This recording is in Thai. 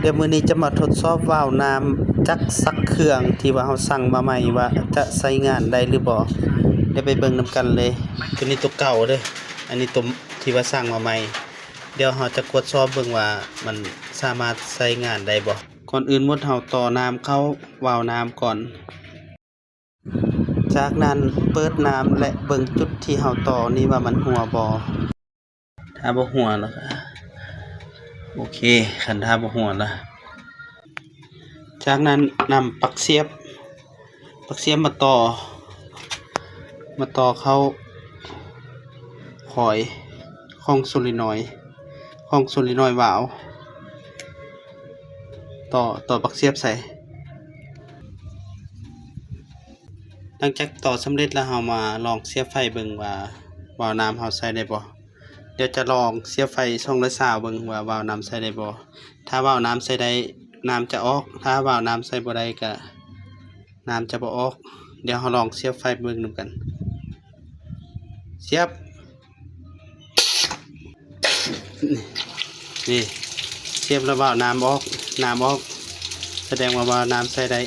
เดี๋ยวมื้อนี้จะมาทดสอบวาล์วน้ำจักซักเครื่องที่ว่าเราสั่งมาใหม่ว่าจะใช้งานได้หรือบ่เดี๋ยวไปเบิ่งนำกันเลยตัวนี้ตัวเก่าเด้ออันนี้ตัวที่ว่าสั่งมาใหม่เดี๋ยวเราจะกดสอบเบิ่งว่ามันสามารถใช้งานได้บ่ก่อนอื่นหมดเราต่อน้ำเข้าวาล์วน้ำก่อนจากนั้นเปิดน้ำและเบิ่งจุดที่เราต่อนี่ว่ามันหัวบ่ถ้าบ่หัวแล้วก็โอเคคันถ้าบ่หัวละจากนั้นนำปลั๊กเสียบมาต่อเข้าคอยของโซลินอยด์วาล์วต่อปลั๊กเสียบใส่หลังจากต่อสำเร็จแล้วเรามาลองเสียบไฟเบิ่งว่าวาล์วน้ำเราใช้ได้บ่เดี๋ยวจะลองเสียบไฟ220เบิ่งว่าวาล์วน้ำใช้ได้บ่ถ้าวาล์วน้ำใช้ได้น้ำจะออกถ้าวาล์วน้ำใช้บ่ได้ก็น้ำจะบ่ออกเดี๋ยวเราลองเสียบไฟเบิ่งนำกันเสียบนี่เสียบแล้ววาล์วน้ำออกแสดงว่าวาล์วน้ำใช้ได้